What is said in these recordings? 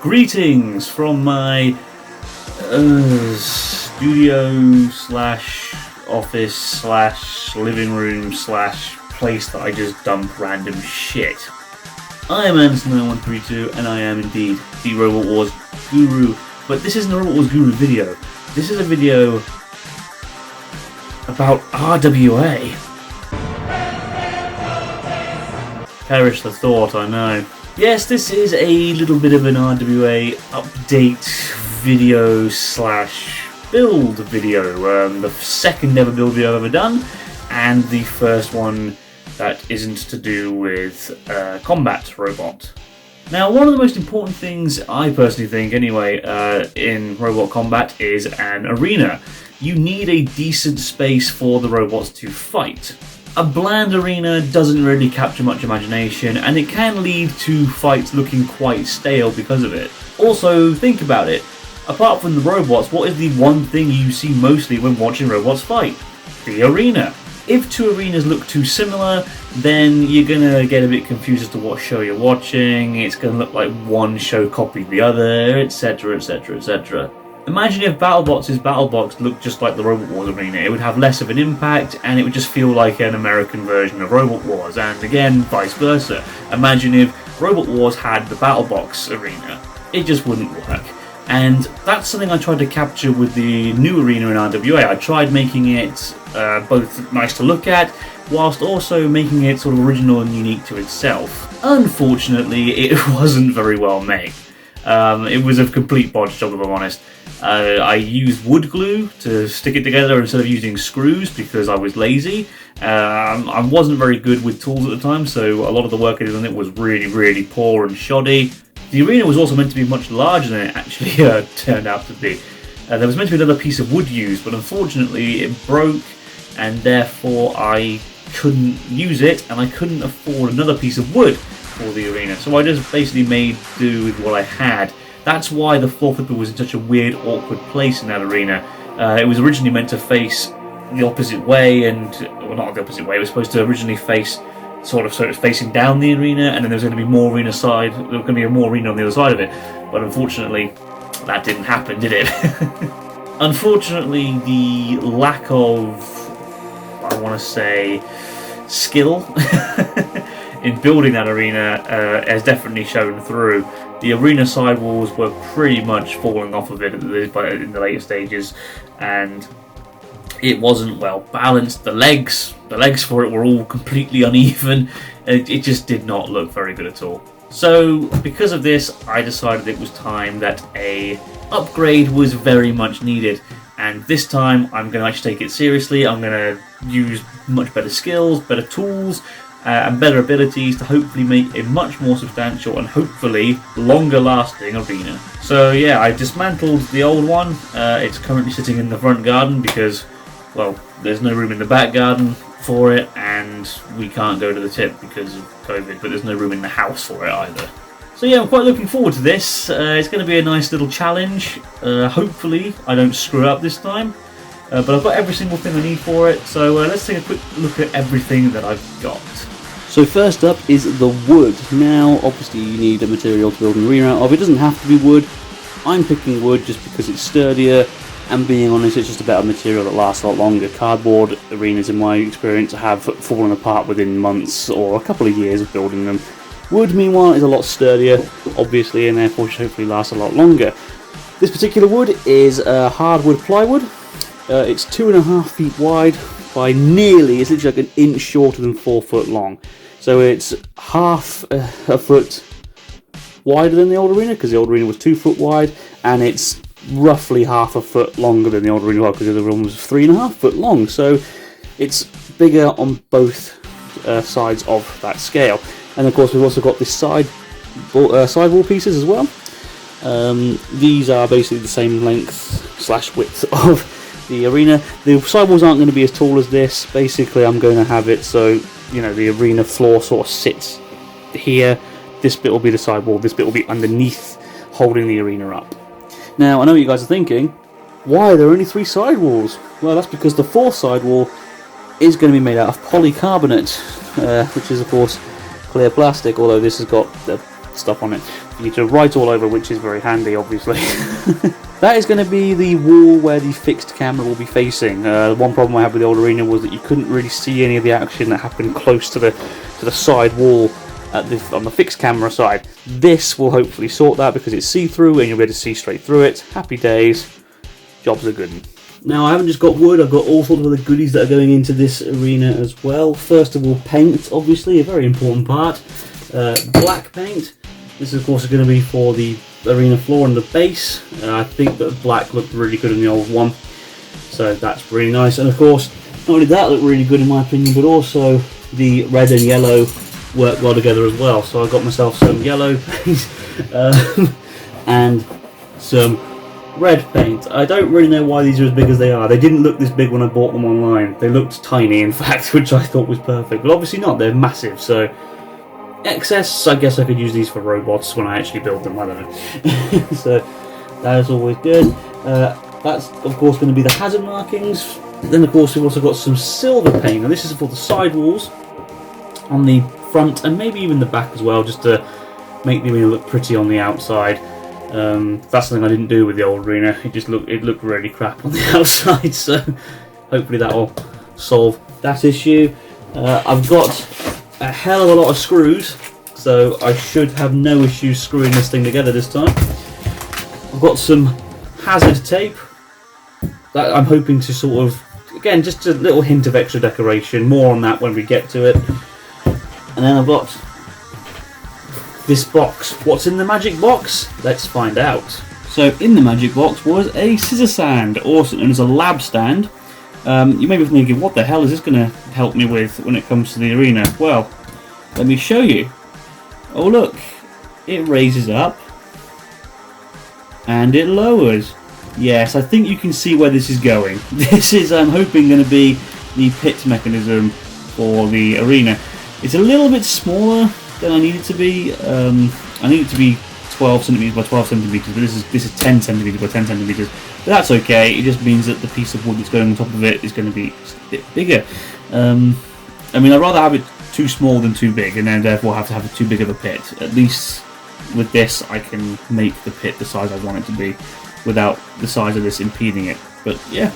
Greetings from my studio slash office slash living room slash place that I just dump random shit. I am Anderson9132 and I am indeed the Robot Wars Guru, but this isn't a Robot Wars Guru video. This is a video about RWA. Perish the thought, I know. Yes, this is a little bit of an RWA update video slash build video. The second ever build video I've ever done, and the first one that isn't to do with combat robot. Now, one of the most important things, I personally think anyway, in robot combat is an arena. You need a decent space for the robots to fight. A bland arena doesn't really capture much imagination, and it can lead to fights looking quite stale because of it. Also, think about it. Apart from the robots, what is the one thing you see mostly when watching robots fight? The arena. If two arenas look too similar, then you're gonna get a bit confused as to what show you're watching. It's gonna look like one show copied the other, etc, etc, etc. Imagine if BattleBots' BattleBox looked just like the Robot Wars arena. It would have less of an impact, and it would just feel like an American version of Robot Wars, and again, vice versa. Imagine if Robot Wars had the BattleBox arena. It just wouldn't work. And that's something I tried to capture with the new arena in RWA. I tried making it both nice to look at, whilst also making it sort of original and unique to itself. Unfortunately, it wasn't very well made. It was a complete bodge job, if I'm honest. I used wood glue to stick it together instead of using screws because I was lazy. I wasn't very good with tools at the time, so a lot of the work I did on it was really poor and shoddy. The arena was also meant to be much larger than it actually turned out to be. There was meant to be another piece of wood used, but unfortunately it broke, and therefore I couldn't use it, and I couldn't afford another piece of wood for the arena. So I just basically made do with what I had. That's why the floor flipper was in such a weird, awkward place in that arena. It was originally meant to face the opposite way, and well, not the opposite way. It was supposed to originally face so it was facing down the arena, and then there was going to be more arena side. There was going to be more arena on the other side of it, but unfortunately, that didn't happen, did it? Unfortunately, the lack of, I want to say, skill in building that arena has definitely shown through. The arena sidewalls were pretty much falling off of it in the later stages, and it wasn't well balanced. The legs for it were all completely uneven. It just did not look very good at all. So because of this, I decided it was time that a upgrade was very much needed. And this time, I'm going to actually take it seriously. I'm going to use much better skills, better tools, and better abilities to hopefully make a much more substantial and hopefully longer lasting arena. So yeah, I dismantled the old one. It's currently sitting in the front garden because, well, there's no room in the back garden for it, and we can't go to the tip because of COVID, but there's no room in the house for it either. So yeah, I'm quite looking forward to this. It's going to be a nice little challenge. Hopefully I don't screw up this time, but I've got every single thing I need for it, so let's take a quick look at everything that I've got. So first up is the wood. Now, obviously you need a material to build an arena out of. It doesn't have to be wood. I'm picking wood just because it's sturdier, and being honest, it's just a better material that lasts a lot longer. Cardboard arenas, in my experience, have fallen apart within months or a couple of years of building them. Wood, meanwhile, is a lot sturdier, obviously, and therefore should hopefully last a lot longer. This particular wood is hardwood plywood. It's 2.5 feet wide by nearly, it's literally like an inch shorter than 4 foot long. So it's half a foot wider than the old arena, because the old arena was 2 foot wide, and it's roughly half a foot longer than the old arena because the other one was 3.5 foot long. So it's bigger on both sides of that scale. And of course, we've also got this sidewall pieces as well. These are basically the same length / width of the arena. The sidewalls aren't going to be as tall as this. Basically, I'm going to have it so, you know, the arena floor sort of sits here. This bit will be the sidewall. This bit will be underneath, holding the arena up. Now, I know what you guys are thinking. Why are there only 3 sidewalls? Well, that's because the 4th sidewall is going to be made out of polycarbonate, which is, of course, clear plastic, although this has got the stuff on it for you to write all over, which is very handy, obviously. That is going to be the wall where the fixed camera will be facing. One problem I had with the old arena was that you couldn't really see any of the action that happened close to the side wall on the fixed camera side. This will hopefully sort that because it's see-through and you'll be able to see straight through it. Happy days. Jobs are good. Now, I haven't just got wood, I've got all sorts of other goodies that are going into this arena as well. First of all, paint, obviously, a very important part. Black paint. This, of course, is going to be for the arena floor and the base. I think that black looked really good in the old one, so that's really nice. And of course, not only that looked really good in my opinion, but also the red and yellow work well together as well. So I got myself some yellow paint and some red paint. I don't really know why these are as big as they are. They didn't look this big when I bought them online. They looked tiny, in fact, which I thought was perfect. But obviously not. They're massive, so excess, I guess I could use these for robots when I actually build them, I don't know. So that is always good. That's of course going to be the hazard markings. Then of course we've also got some silver paint, and this is for the side walls on the front and maybe even the back as well, just to make the arena look pretty on the outside. That's something I didn't do with the old arena. It looked really crap on the outside, so hopefully that will solve that issue. I've got a hell of a lot of screws, so I should have no issues screwing this thing together this time. I've got some hazard tape that I'm hoping to sort of, again, just a little hint of extra decoration, more on that when we get to it. And then I've got this box. What's in the magic box? Let's find out. So in the magic box was a scissor stand, also known as a lab stand. You may be thinking, what the hell is this going to help me with when it comes to the arena? Well, let me show you. Oh look, it raises up and it lowers. Yes, I think you can see where this is going. This is, I'm hoping, going to be the pit mechanism for the arena. It's a little bit smaller than I need it to be. I need it to be 12 centimeters by 12 centimeters, but this is 10 centimeters by 10 centimeters. But that's okay. It just means that the piece of wood that's going on top of it is going to be a bit bigger. I mean, I'd rather have it too small than too big, and then therefore have to have too big of a pit. At least with this, I can make the pit the size I want it to be without the size of this impeding it. But yeah,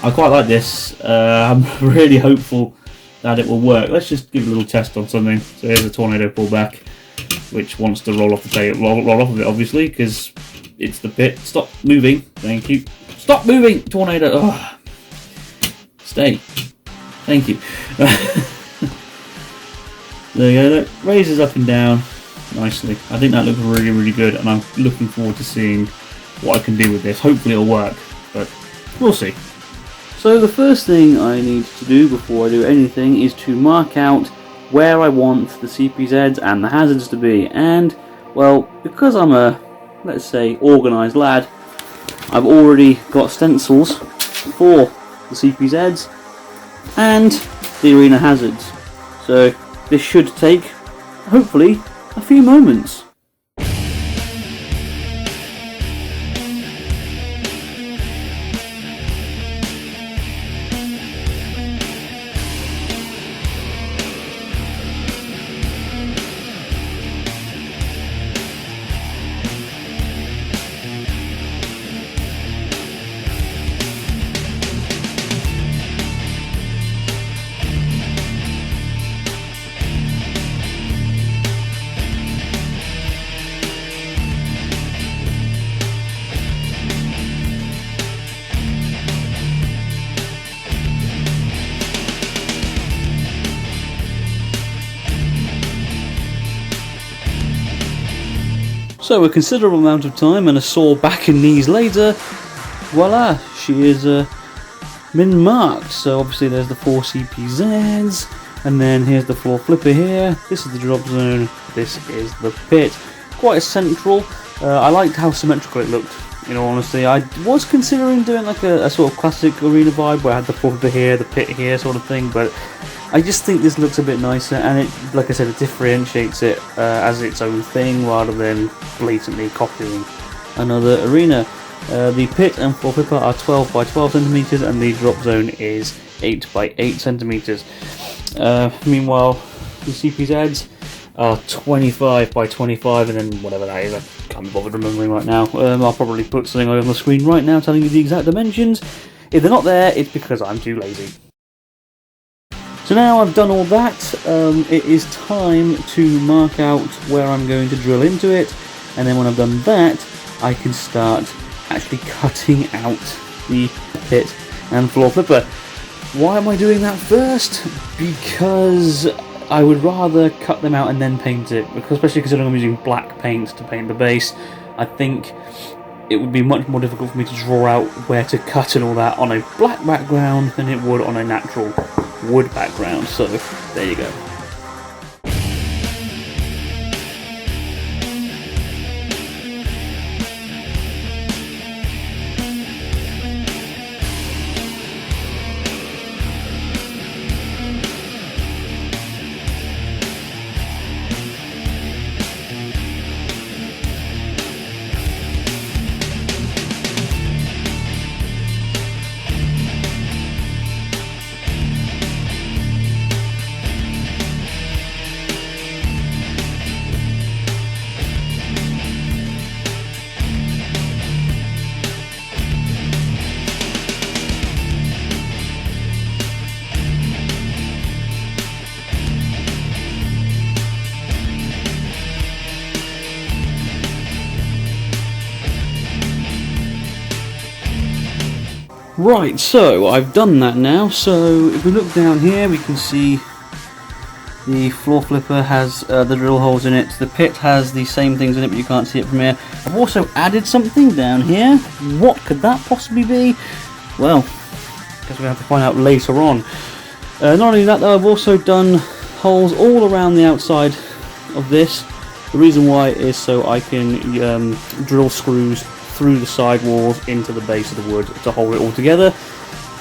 I quite like this. I'm really hopeful that it will work. Let's just give a little test on something. So here's a tornado pullback, which wants to roll off the tail, roll off of it, obviously, because it's the pit. Stop moving. Thank you. Stop moving, tornado. Oh. Stay. Thank you. There you go. That raises up and down nicely. I think that looks really, really good, and I'm looking forward to seeing what I can do with this. Hopefully it'll work, but we'll see. So the first thing I need to do before I do anything is to mark out where I want the CPZs and the hazards to be. And, well, because I'm a, let's say, organised lad, I've already got stencils for the CPZs and the arena hazards. So this should take, hopefully, a few moments. So a considerable amount of time and a sore back and knees later, voila, she is min marked. So obviously there's the 4 CPZs, and then here's the floor flipper here. This is the drop zone, this is the pit. Quite central. I liked how symmetrical it looked, in all honesty. I was considering doing like a sort of classic arena vibe where I had the floor flipper here, the pit here sort of thing, but I just think this looks a bit nicer, and it, like I said, it differentiates it as its own thing rather than blatantly copying another arena. The pit and floor flipper are 12 by 12 centimeters, and the drop zone is 8 by 8 centimeters. Meanwhile, the CPZs, are 25 by 25, and then whatever that is, I can't be bothered remembering right now. I'll probably put something on the screen right now telling you the exact dimensions. If they're not there, it's because I'm too lazy. So now I've done all that, it is time to mark out where I'm going to drill into it, and then when I've done that, I can start actually cutting out the pit and floor flipper. Why am I doing that first? Because I would rather cut them out and then paint it, because especially considering I'm using black paint to paint the base, I think it would be much more difficult for me to draw out where to cut and all that on a black background than it would on a natural wood background. So there you go. Right, so I've done that now, so if we look down here we can see the floor flipper has the drill holes in it, the pit has the same things in it but you can't see it from here. I've also added something down here. What could that possibly be? Well, I guess we're going to have to find out later on. Not only that though, I've also done holes all around the outside of this. The reason why is so I can drill screws through the side walls into the base of the wood to hold it all together,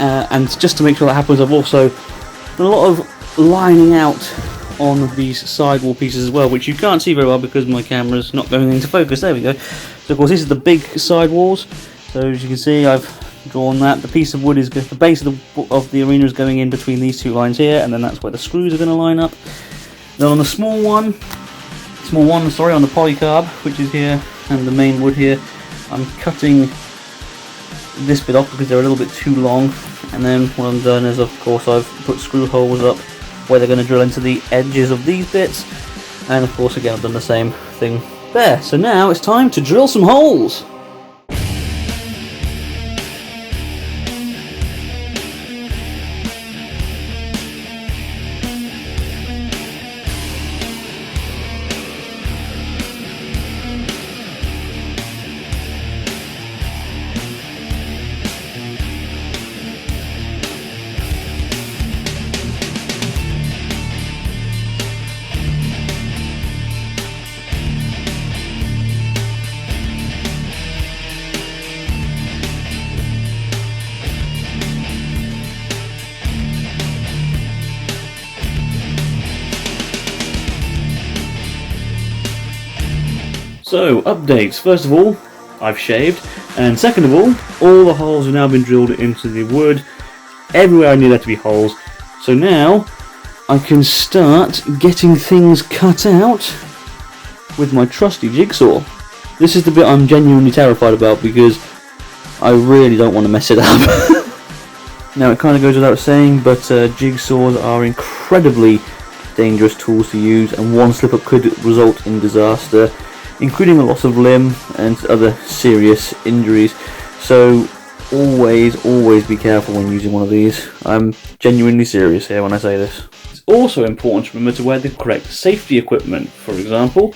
and just to make sure that happens, I've also done a lot of lining out on these sidewall pieces as well, which you can't see very well because my camera's not going into focus. There we go. So of course this is the big sidewalls, so as you can see I've drawn that. The piece of wood is the base of the arena is going in between these two lines here, and then that's where the screws are going to line up. Then on the small one, on the polycarb, which is here, and the main wood here, I'm cutting this bit off because they're a little bit too long, and then what I've done is, of course, I've put screw holes up where they're going to drill into the edges of these bits, and of course again I've done the same thing there. So now it's time to drill some holes! So, updates. First of all, I've shaved, and second of all the holes have now been drilled into the wood. Everywhere I need there to be holes. So now, I can start getting things cut out with my trusty jigsaw. This is the bit I'm genuinely terrified about because I really don't want to mess it up. Now, it kind of goes without saying, but jigsaws are incredibly dangerous tools to use, and one slip up could result in disaster, including a loss of limb and other serious injuries. So always be careful when using one of these. I'm genuinely serious here when I say this. It's also important to remember to wear the correct safety equipment. For example,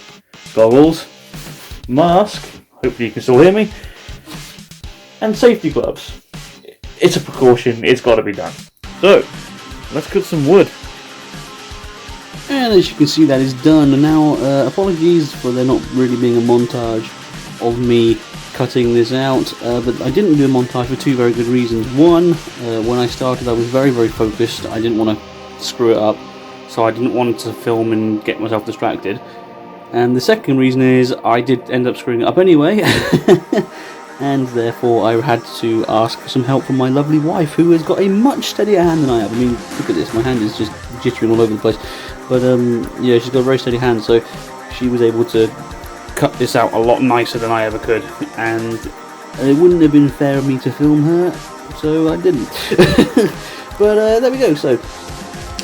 goggles, mask, hopefully you can still hear me, and safety gloves. It's a precaution, it's got to be done. So, let's cut some wood. And as you can see, that is done. And now, apologies for there not really being a montage of me cutting this out, but I didn't do a montage for two very good reasons. One, when I started I was very focused. I didn't want to screw it up, so I didn't want to film and get myself distracted. And the second reason is I did end up screwing it up anyway, and therefore I had to ask for some help from my lovely wife, who has got a much steadier hand than I have. I mean, look at this, my hand is just jittering all over the place. But yeah, she's got a very steady hand, so she was able to cut this out a lot nicer than I ever could, and it wouldn't have been fair of me to film her, so I didn't. But there we go. So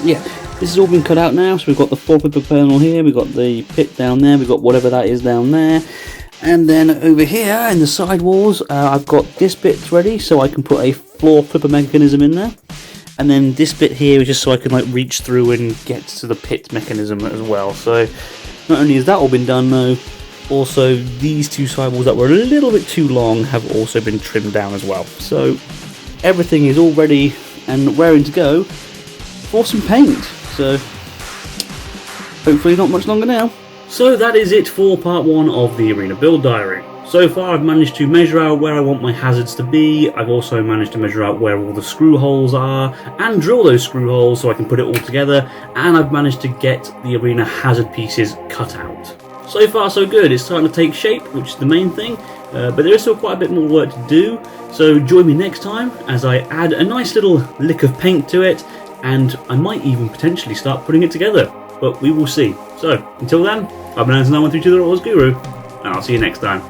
yeah, this has all been cut out now. So we've got the 4-pipper panel here, we've got the pit down there, we've got whatever that is down there, and then over here in the side walls, I've got this bit ready, so I can put a floor pipper mechanism in there. And then this bit here is just so I can like reach through and get to the pit mechanism as well. So not only has that all been done though, also these two sidewalls that were a little bit too long have also been trimmed down as well. So everything is all ready and raring to go for some paint. So hopefully not much longer now. So that is it for part 1 of the Arena Build Diary. So far I've managed to measure out where I want my hazards to be. I've also managed to measure out where all the screw holes are and drill those screw holes so I can put it all together, and I've managed to get the arena hazard pieces cut out. So far so good. It's starting to take shape, which is the main thing, but there is still quite a bit more work to do. So join me next time as I add a nice little lick of paint to it, and I might even potentially start putting it together, but we will see. So until then, I've been Anton913, the Guru, and I'll see you next time.